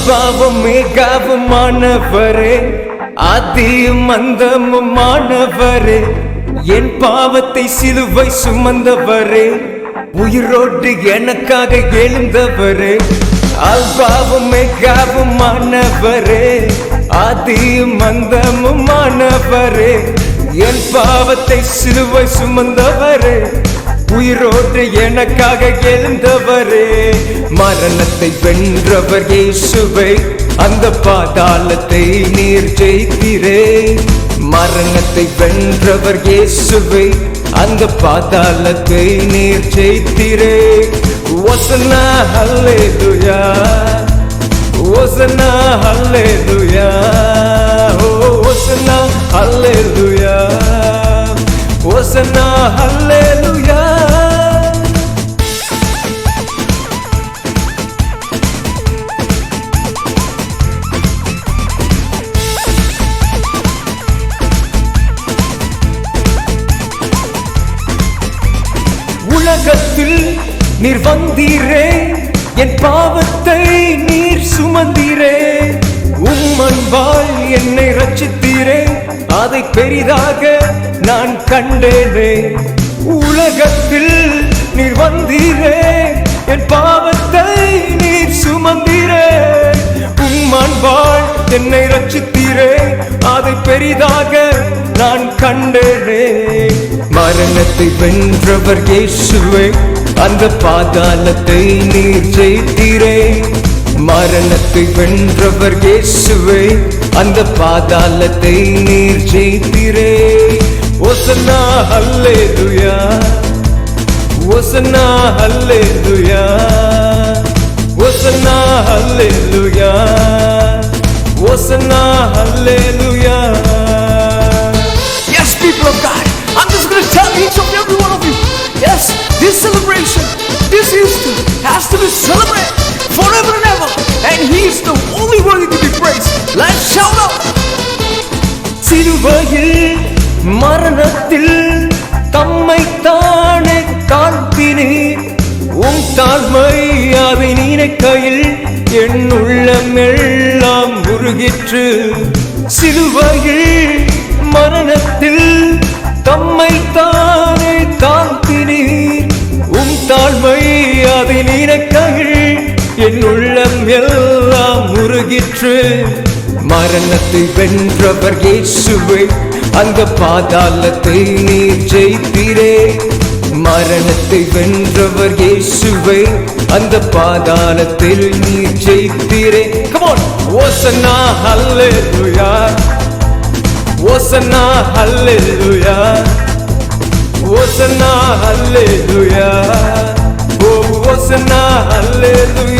அல்பாவும் மேகாவுமானவரே, ஆதியும் அந்தமுமானவரே, என் பாவத்தை சிலுவை சுமந்தவரே, உயிரோடு எனக்காக எழுந்தவரே. அல்பாவும் மேகாவுமானவரே, ஆதியும் அந்தமுமானவரே, என் பாவத்தை சிலுவை சுமந்தவரே, உயிரோடு எனக்காக எழுந்தவரே. மரணத்தை வென்றவர் இயேசுவே, அந்த பாதாளத்தை நீர் ஜெயித்தீரே. மரணத்தை வென்றவர் இயேசுவே, அந்த பாதாளத்தை நீர் ஜெயித்தீரே. ஓசன்னா ஹல்லேலூயா, ஓசன்னா ஹல்லேலூயா, ஓசன்னா ஹல்லேலூயா, ஓசன்னா ஹல்லேலூயா. உலகத்தில் நீர் வந்தீரே, என் பாவத்தை நீர் சுமந்தீரே. உம்மன்பால் என்னை ரட்சித்தீரே, அதை பெரிதாக நான் கண்டேனே. உலகத்தில் நீர் வந்தீரே, என் பாவத்தை நீர் சுமந்தீரே. உம்மன்பால் என்னை ரட்சித்தீரே, அதை பெரிதாக நான் கண்டேனே. மரணத்தை வென்றவர் இயேசுவே, அந்த பாதாளத்தை நீர் ஜெயித்தீரே. மரணத்தை வென்றவர் இயேசுவே, அந்த பாதாளத்தை நீர் ஜெயித்தீரே. ஓசன்னா ஹல்லேலூயா, ஓசன்னா ஹல்லேலூயா, ஓசன்னா ஹல்லேலூயா, ஓசன்னா ஹல்லேலூயா. Yes, people of God, I'm just going to tell each and every one of you, yes, this celebration, this Easter has to be celebrated forever and ever, and He is the only worthy to be praised. Let's shout out. சிலுவையில் மரணத்தில் தம்மை தானே தாழ்த்தினீர். உம் தாழ்மை அதை நினைக்கையில் என் உள்ளம் எல்லாம் உருகிற்று. சிலுவையில் மரணத்தில் தம்மை தானே தாழ்த்தினீர். உம் தாழ்மை அதை நினைக்கையில் என் உள்ளம் எல்லாம் உருகிற்று. மரணத்தை வென்றவர் இயேசுவே, அந்த பாதாளத்தை நீர் ஜெயித்தீரே. மரணத்தை வென்றவர் இயேசுவே, அந்த பாதாளத்தில் நீர் ஜெயித்தீரே. Come on, ஓசன்னா ஹல்லேலூயா, ஓசன்னா ஹல்லேலூயா, ஓசன்னா ஹல்லேலூயா, ஓசன்னா ஹல்லேலூயா.